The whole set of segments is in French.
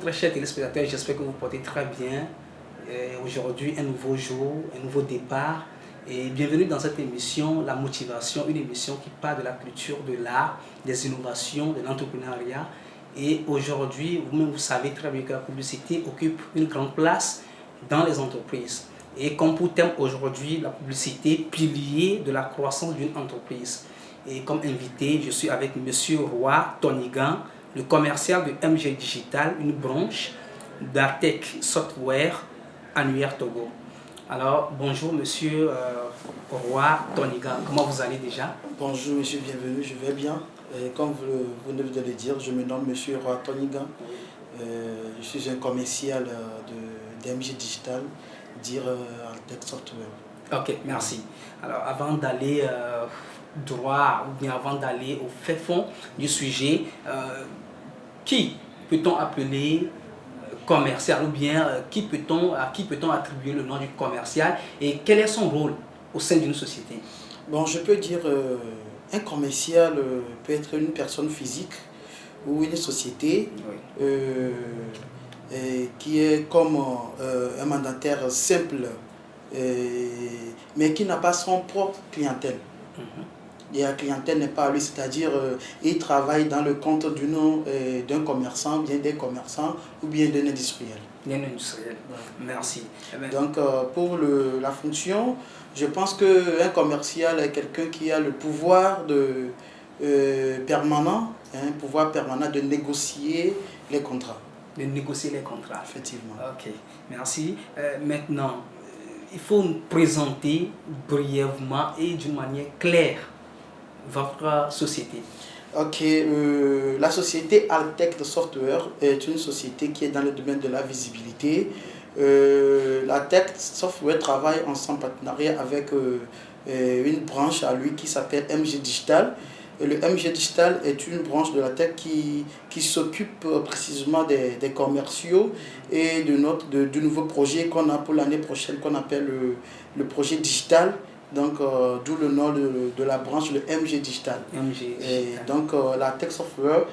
très chers téléspectateurs, j'espère que vous portez très bien. Aujourd'hui, un nouveau jour, un nouveau départ. Et bienvenue dans cette émission, La Motivation, une émission qui parle de la culture, de l'art, des innovations, de l'entrepreneuriat. Et aujourd'hui, vous-même, vous savez très bien que la publicité occupe une grande place dans les entreprises. Et comme pour thème aujourd'hui, la publicité, pilier de la croissance d'une entreprise. Et comme invité, je suis avec M. Roy Tonigan, le commercial de MG Digital, une branche d'Artec Software Annuaire Togo. Alors, bonjour Monsieur Roy Tonigan, comment vous allez déjà? Bonjour Monsieur, bienvenue, je vais bien. Et comme vous venez de le dire, je me nomme Monsieur Roy Tonigan. Je suis un commercial de MG Digital, dire Artec Software. Ok, merci. Alors, avant d'aller droit ou bien avant d'aller au fait fond du sujet, qui peut-on appeler commercial ou bien à qui peut-on attribuer le nom du commercial et quel est son rôle au sein d'une société? Bon, je peux dire un commercial peut être une personne physique ou une société qui est comme un mandataire simple mais qui n'a pas son propre clientèle. Et la clientèle n'est pas à lui, c'est-à-dire il travaille dans le compte d'un commerçant, bien des commerçants ou bien d'un industriel. Bien industriel, merci. Donc pour la fonction, je pense qu'un commercial est quelqu'un qui a le pouvoir permanent de négocier les contrats. De négocier les contrats. Effectivement. Ok, merci. Maintenant, il faut nous présenter brièvement et d'une manière claire votre société. Ok, la société Artec Software est une société qui est dans le domaine de la visibilité. Artec Software travaille en partenariat avec une branche à lui qui s'appelle MG Digital. Et le MG Digital est une branche de l'Artec qui s'occupe précisément des commerciaux et du nouveau projet qu'on a pour l'année prochaine qu'on appelle le projet digital. Donc, d'où le nom de la branche, le MG Digital. Et donc, l'Artec Software,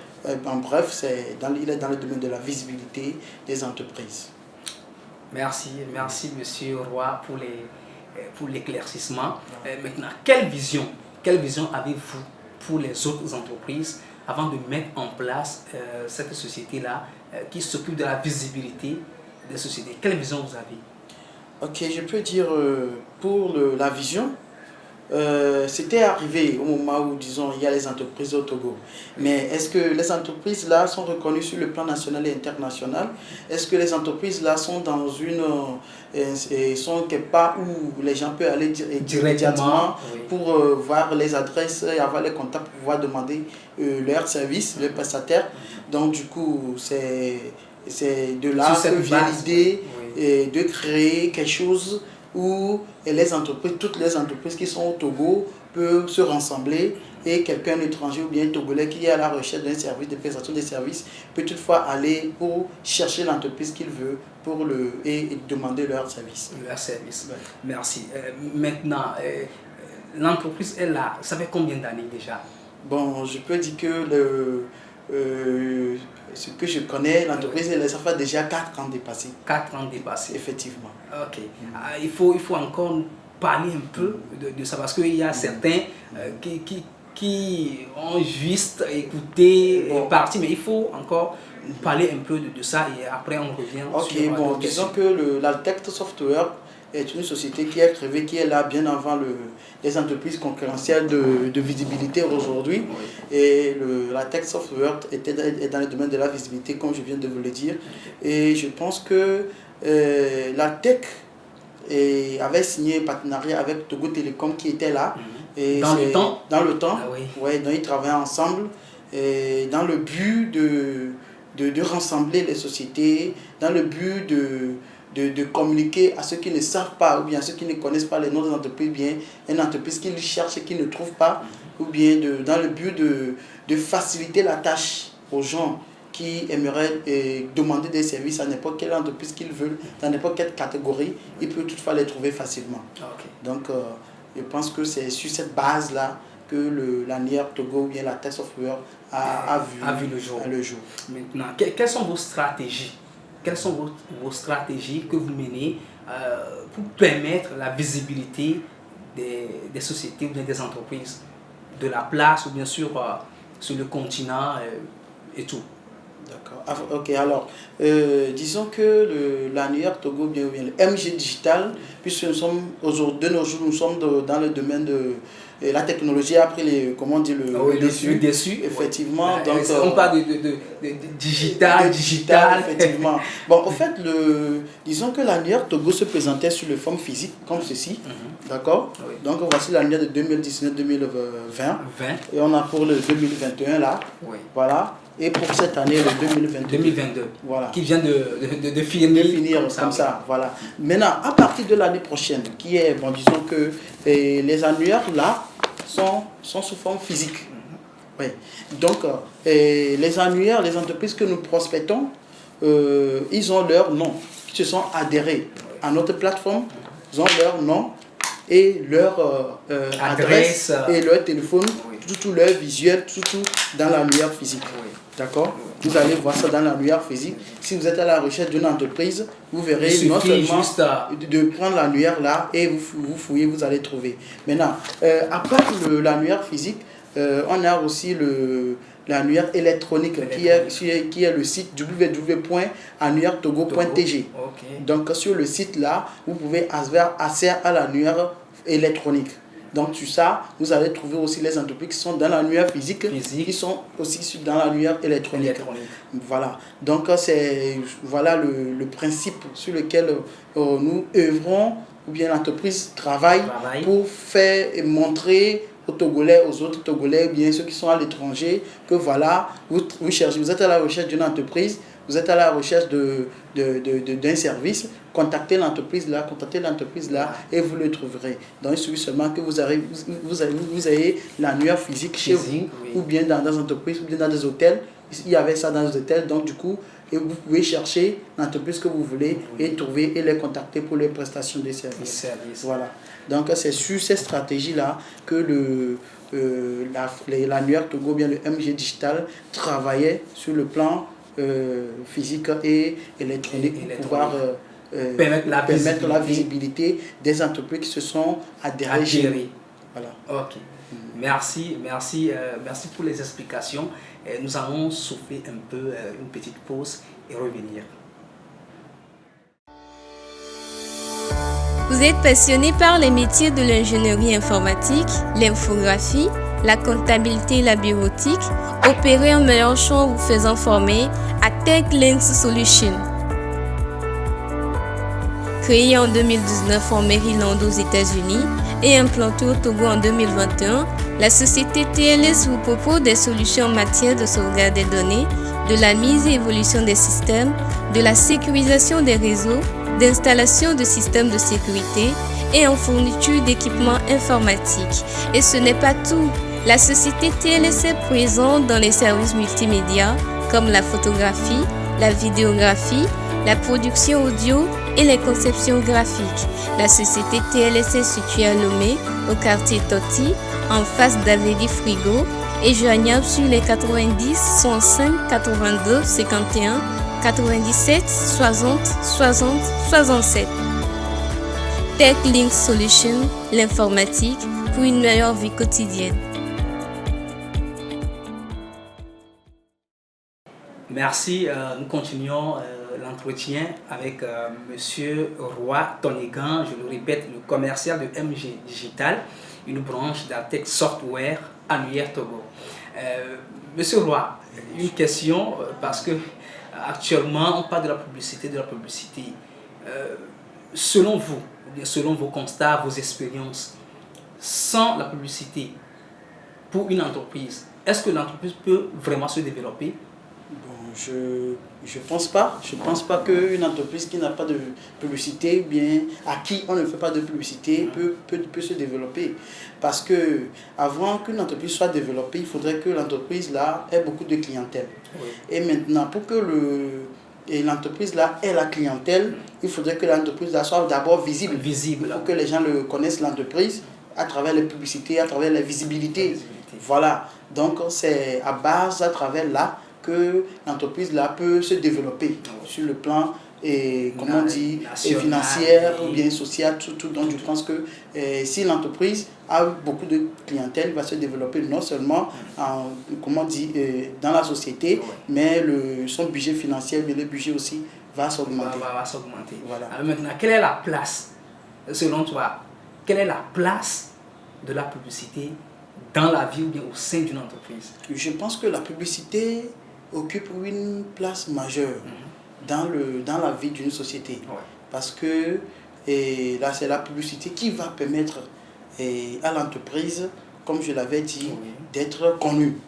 en bref, il est dans le domaine de la visibilité des entreprises. Merci Monsieur Roy pour l'éclaircissement. Maintenant, quelle vision avez-vous pour les autres entreprises avant de mettre en place cette société-là qui s'occupe de la visibilité des sociétés? Quelle vision vous avez? Ok, je peux dire pour la vision, c'était arrivé au moment où, disons, il y a les entreprises au Togo. Mais est-ce que les entreprises là sont reconnues sur le plan national et international? Est-ce que les entreprises là sont dans sont quelque part où les gens peuvent aller directement pour voir les adresses et avoir les contacts pour pouvoir demander leur service, leur prestataire? Donc du coup, c'est de là que vient l'idée de créer quelque chose où toutes les entreprises qui sont au Togo peuvent se rassembler et quelqu'un d'étranger ou bien togolais qui est à la recherche d'un service, de prestation des services, peut toutefois aller pour chercher l'entreprise qu'il veut et demander leur service. Leur service, merci. Maintenant, l'entreprise est là, ça fait combien d'années déjà? Bon, je peux dire que ce que je connais, l'entreprise, ça fait déjà 4 ans dépassés. 4 ans dépassés. Effectivement. Ok. Il faut encore parler un peu de ça parce qu'il y a certains qui ont juste écouté et parti, mais il faut encore parler un peu de ça et après on revient sur bon, disons que l'Artec Software est une société qui est là bien avant les entreprises concurrentielles de visibilité aujourd'hui. Et l'Artec Software est dans le domaine de la visibilité, comme je viens de vous le dire. Et je pense que l'Artec avait signé un partenariat avec Togo Telecom qui était là. Et dans le temps. Ah oui. Donc ils travaillaient ensemble dans le but de rassembler les sociétés, dans le but de communiquer à ceux qui ne savent pas ou bien à ceux qui ne connaissent pas les noms des entreprises, bien une entreprise qu'ils cherchent et qu'ils ne trouvent pas, ou bien dans le but de faciliter la tâche aux gens qui aimeraient demander des services à n'importe quelle entreprise qu'ils veulent, dans n'importe quelle catégorie, ils peuvent toutefois les trouver facilement. Donc, je pense que c'est sur cette base-là que l'ANIR Togo ou bien l'Artec Software a vu le jour. Maintenant, quelles sont vos stratégies quelles sont vos stratégies que vous menez pour permettre la visibilité des sociétés ou bien des entreprises de la place ou bien sûr sur le continent et tout. D'accord. Ok, alors, disons que l'annuaire Togo, bien le MG Digital, puisque nous sommes aujourd'hui, de nos jours, nous sommes dans le domaine de la technologie, a pris le dessus. Effectivement. Ouais. Donc, on parle de digital, effectivement. Bon, en fait, disons que l'annuaire Togo se présentait sur le forme physique, comme ceci. D'accord. Oui. Donc, voici l'annuaire de 2019-2020. Et on a pour le 2021 là. Oui. Voilà. Et pour cette année, le 2022, voilà. Qui vient de finir comme ça. Voilà. Maintenant, à partir de l'année prochaine, qui est, bon, disons que les annuaires là sont sous forme physique. Oui. Donc, les annuaires, les entreprises que nous prospectons, ils ont leur nom, qui se sont adhérés à notre plateforme, ils ont leur nom et leur adresse et leur téléphone, tout leur visuel, tout dans l'annuaire physique. D'accord. Vous allez voir ça dans l'annuaire physique. Si vous êtes à la recherche d'une entreprise, vous verrez non seulement de prendre l'annuaire là et vous fouillez, vous allez trouver. Maintenant, à part l'annuaire physique, on a aussi l'annuaire électronique qui est le site www.annuairetogo.tg. Donc sur le site là, vous pouvez avoir accès à l'annuaire électronique. Donc sur ça, vous allez trouver aussi les entreprises qui sont dans l'annuaire physique, qui sont aussi dans l'annuaire électronique. Voilà. Donc c'est le principe sur lequel nous œuvrons, ou bien l'entreprise travaille pour faire et montrer aux Togolais, aux autres Togolais, bien ceux qui sont à l'étranger, que voilà, vous cherchez, vous êtes à la recherche d'une entreprise, vous êtes à la recherche d'un service, contactez l'entreprise là et vous le trouverez. Donc il suffit seulement que vous ayez l'annuaire physique chez vous, ou bien dans des entreprises, ou bien dans des hôtels. Il y avait ça dans les hôtels, donc du coup, et vous pouvez chercher l'entreprise que vous voulez et trouver et les contacter pour les prestations de services. Voilà. Donc c'est sur ces stratégies-là que l'annuaire Togo, bien le MG Digital, travaillait sur le plan physique et électronique pour pouvoir permettre la visibilité des entreprises qui se sont adhérées chez nous. Voilà. Ok. Merci pour les explications. Nous allons souffler un peu, une petite pause et revenir. Vous êtes passionné par les métiers de l'ingénierie informatique, l'infographie, la comptabilité et la bureautique? Opérez un meilleur choix en vous faisant former à TechLinks Solutions. Créée en 2019 en Maryland aux États-Unis et implantée au Togo en 2021, la société TLS vous propose des solutions en matière de sauvegarde des données, de la mise et évolution des systèmes, de la sécurisation des réseaux, d'installation de systèmes de sécurité et en fourniture d'équipements informatiques. Et ce n'est pas tout. La société TLS est présente dans les services multimédia comme la photographie, la vidéographie, la production audio et les conceptions graphiques. La société TLS est située à Lomé, au quartier Toti, en face d'Avélie Frigo et joignable sur les 90 105 82 51 97 60 60 67. TechLinks Solutions, l'informatique pour une meilleure vie quotidienne. Merci. Nous continuons l'entretien avec Monsieur Roy Tonégan, je le répète, le commercial de MG Digital, une branche d'Artec Software Annuaire Togo. Monsieur Roy, une question parce que actuellement on parle de la publicité. Selon vous, selon vos constats, vos expériences, sans la publicité pour une entreprise, est-ce que l'entreprise peut vraiment se développer? Bon, je pense pas. Je pense pas qu'une entreprise qui n'a pas de publicité, bien à qui on ne fait pas de publicité, peut se développer. Parce que avant qu'une entreprise soit développée, il faudrait que l'entreprise là ait beaucoup de clientèle. Oui. Et maintenant, pour que l'entreprise là ait la clientèle, il faudrait que l'entreprise là soit d'abord visible. Pour que les gens connaissent l'entreprise à travers les publicités, à travers la visibilité. Voilà. Donc c'est à travers là que l'entreprise là peut se développer sur le plan comment on dit, financier ou bien social, tout. Donc je pense que si l'entreprise a beaucoup de clientèle, va se développer non seulement comment on dit, dans la société, mais son budget financier, mais le budget aussi va s'augmenter. Va s'augmenter. Voilà. Alors maintenant, quelle est la place, selon toi, quelle est la place de la publicité dans la vie ou bien au sein d'une entreprise? Je pense que la publicité occupe une place majeure dans la vie d'une société. Parce que là, c'est la publicité qui va permettre à l'entreprise, comme je l'avais dit, d'être connue.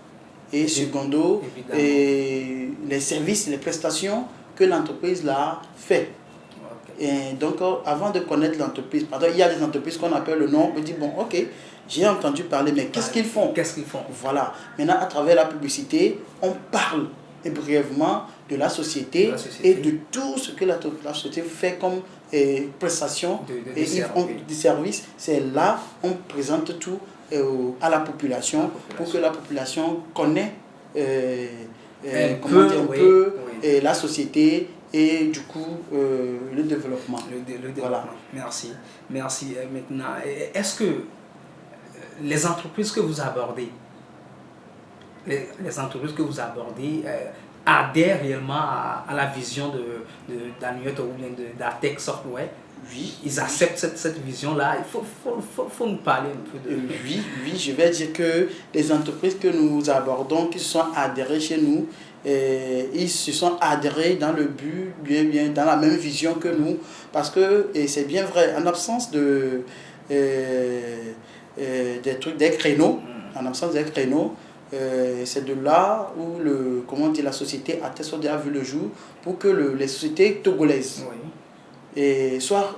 Et secondo, les services, les prestations que l'entreprise là fait. Et donc, avant de connaître l'entreprise, il y a des entreprises qu'on appelle le nom, on dit, bon, ok, j'ai entendu parler, mais qu'est-ce qu'ils font? Voilà. Maintenant, à travers la publicité, on parle brièvement de la société, et de tout ce que la société fait comme prestation de services. C'est là on présente tout à la population pour que la population connaisse la société et du coup le développement. Voilà. Merci. Maintenant, est-ce que les entreprises que vous abordez, adhèrent réellement à la vision d'Annuaire ou bien d'Artec Software? Oui. Ils acceptent cette vision-là. Il faut nous parler un peu de... Oui, je vais dire que les entreprises que nous abordons, qui se sont adhérées chez nous, ils se sont adhérés dans le but, bien dans la même vision que nous. Parce que, et c'est bien vrai, en absence des créneaux, c'est de là où la société Artec Software a vu le jour pour que les sociétés togolaises soient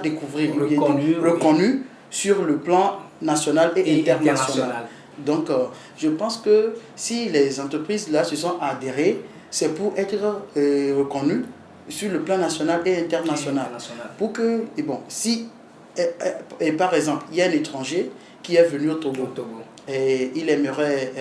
découvertes, reconnues sur le plan national et international. Donc, je pense que si les entreprises là se sont adhérées, c'est pour être reconnues sur le plan national et international. Pour que, si, par exemple, il y a un étranger qui est venu au Togo. Et il aimerait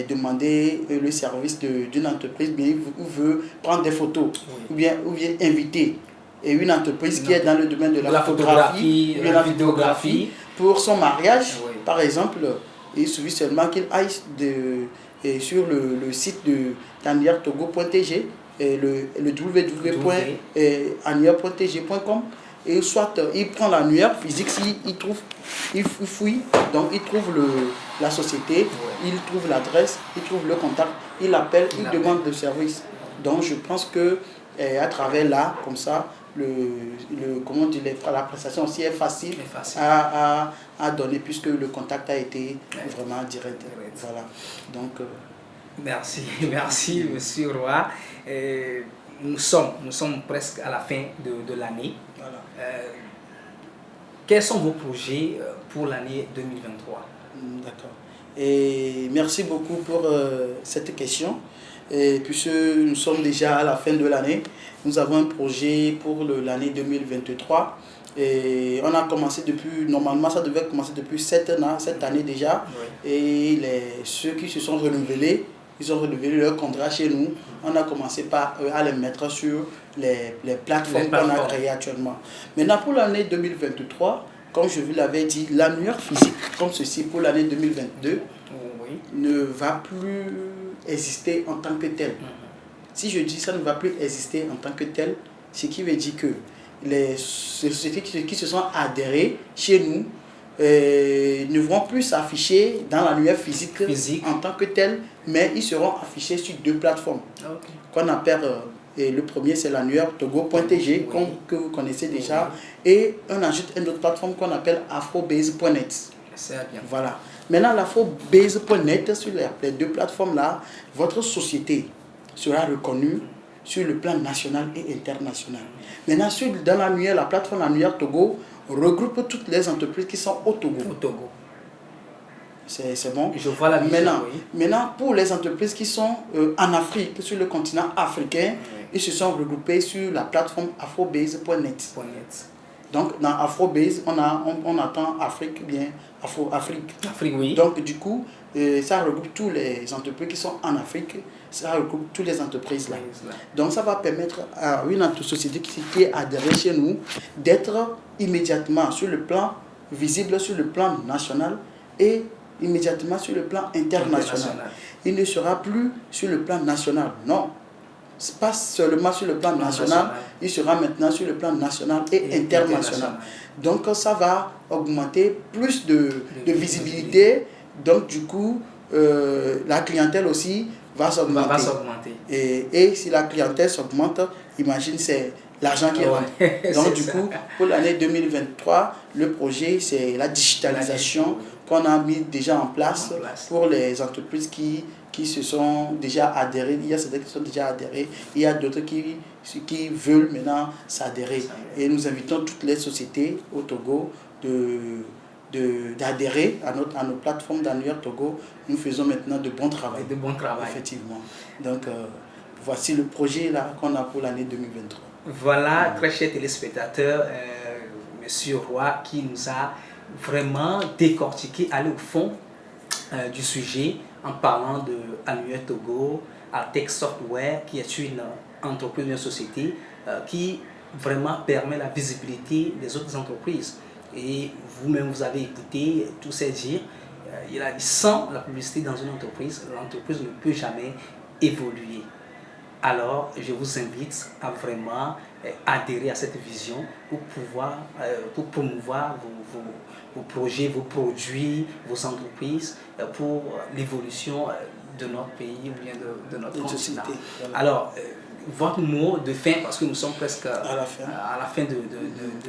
demander le service d'une entreprise, bien il veut prendre des photos, ou bien inviter une entreprise qui est dans le domaine de la photographie, la vidéographie, pour son mariage, par exemple, il suffit seulement qu'il aille sur le site de annuairetogo.tg, le www.annuaire.tg.com, et soit il prend l'annuaire physique, il fouille, donc il trouve la société, il trouve l'adresse, il trouve le contact, il appelle, il demande le service. Donc je pense que à travers là, comme ça, la prestation aussi est facile à donner puisque le contact a été vraiment direct. Voilà. Donc, merci Monsieur Roy. Nous sommes presque à la fin de l'année. Voilà. Quels sont vos projets pour l'année 2023? D'accord. Et merci beaucoup pour cette question. Et puisque nous sommes déjà à la fin de l'année, nous avons un projet pour l'année 2023. Et on a commencé normalement ça devait commencer depuis cette année déjà. Et ceux qui se sont renouvelés, ils ont renouvelé leur contrat chez nous. On a commencé à les mettre sur les plateformes qu'on a créées actuellement. Maintenant, pour l'année 2023, comme je vous l'avais dit, l'annuaire physique, comme ceci pour l'année 2022, ne va plus exister en tant que tel. Si je dis ça ne va plus exister en tant que tel, ce qui veut dire que les sociétés qui se sont adhérées chez nous ne vont plus s'afficher dans l'annuaire physique en tant que tel, mais ils seront affichés sur deux plateformes qu'on appelle, le premier c'est l'annuaire togo.tg que vous connaissez déjà, et on ajoute une autre plateforme qu'on appelle afrobase.net. Voilà. Maintenant, l'afrobase.net, sur les deux plateformes là, votre société sera reconnue sur le plan national et international. Maintenant, dans l'annuaire, la plateforme annuaire Togo regroupe toutes les entreprises qui sont au Togo. C'est bon. Je vois la vision, maintenant, pour les entreprises qui sont en Afrique, sur le continent africain, ils se sont regroupés sur la plateforme afrobase.net. Donc, dans Afrobase, on attend Afrique, bien Afro-Afrique. Afrique, oui. Donc, du coup, ça regroupe tous les entreprises qui sont en Afrique, ça regroupe toutes les entreprises là. Donc, ça va permettre à une société qui est adhérée chez nous d'être immédiatement sur le plan visible, sur le plan national et immédiatement sur le plan international. Il ne sera plus sur le plan national, non. Pas seulement sur le plan national, il sera maintenant sur le plan national et international. Donc ça va augmenter plus de visibilité. Donc du coup, la clientèle aussi va s'augmenter. Et si la clientèle s'augmente, imagine, c'est l'argent qui rentre. Donc du coup, pour l'année 2023, le projet, c'est la digitalisation qu'on a mis déjà en place pour les entreprises qui se sont déjà adhérées. Il y a certaines qui sont déjà adhérées, il y a d'autres qui veulent maintenant s'adhérer. Et nous invitons toutes les sociétés au Togo d'adhérer à nos plateformes d'Annuaire Togo. Nous faisons maintenant de bon travail. Effectivement. Donc, voici le projet là qu'on a pour l'année 2023. Voilà, très chers téléspectateurs, Monsieur Roy qui nous a vraiment décortiqué, allé au fond du sujet en parlant de Annuaire Togo, Artec Software, qui est une entreprise, une société qui vraiment permet la visibilité des autres entreprises. Et vous-même, vous avez écouté tous ces dires. Il a dit, sans la publicité dans une entreprise, l'entreprise ne peut jamais évoluer. Alors, je vous invite à vraiment adhérer à cette vision pour promouvoir vos projets, vos produits, vos entreprises pour l'évolution de notre pays ou bien de notre continent. Alors, votre mot de fin, parce que nous sommes presque à la fin de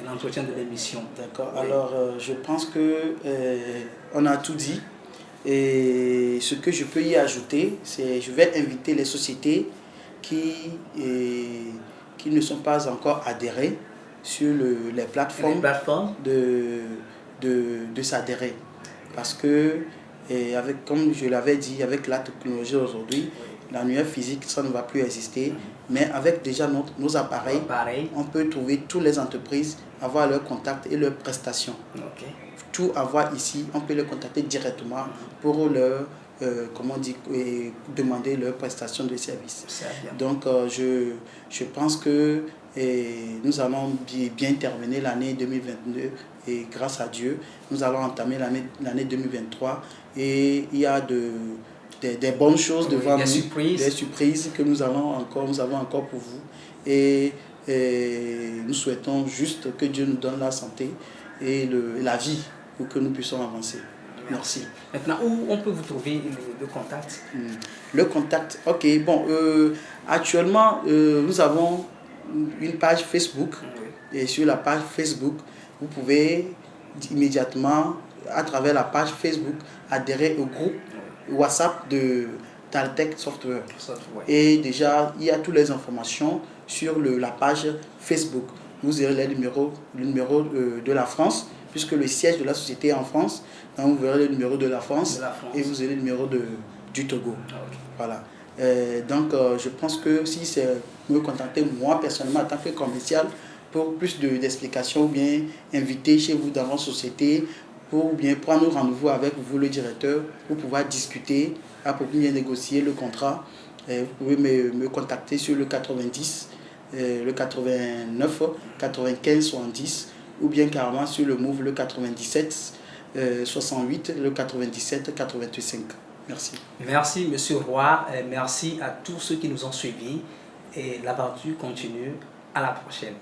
l'entretien de l'émission. D'accord. Oui. Alors, je pense que on a tout dit. Et ce que je peux y ajouter, c'est je vais inviter les sociétés qui ne sont pas encore adhérées sur les plateformes de s'adhérer. Parce que, comme je l'avais dit, avec la technologie aujourd'hui, l'annuaire physique, ça ne va plus exister. Mais avec déjà nos appareils, on peut trouver toutes les entreprises, avoir leurs contacts et leurs prestations. Tout avoir ici, on peut les contacter directement pour leur demander leurs prestations de services. Donc, je pense que nous allons bien terminer l'année 2022 et grâce à Dieu, nous allons entamer l'année 2023 et il y a des bonnes choses devant nous, des surprises que nous avons encore pour vous et nous souhaitons juste que Dieu nous donne la santé et la vie pour que nous puissions avancer. Merci. Maintenant, où on peut vous trouver le contact? Le contact, ok. Bon, actuellement, nous avons une page Facebook. Et sur la page Facebook, vous pouvez immédiatement, à travers la page Facebook, adhérer au groupe WhatsApp de Taltech Software. Et déjà, il y a toutes les informations sur la page Facebook. Vous aurez le numéro de la France, puisque le siège de la société est en France. Donc vous verrez le numéro de la France et vous aurez le numéro du Togo. Voilà. Donc je pense que si c'est me contacter moi personnellement en tant que commercial pour plus d'explications ou bien inviter chez vous dans votre société pour bien prendre rendez-vous avec vous le directeur pour pouvoir discuter, pour bien négocier le contrat. Vous pouvez me contacter sur le 90, le 89, 95, 70 ou bien carrément sur le Move le 97 68, le 97 85. Merci. Merci Monsieur Roy, merci à tous ceux qui nous ont suivis et l'aventure continue. À la prochaine.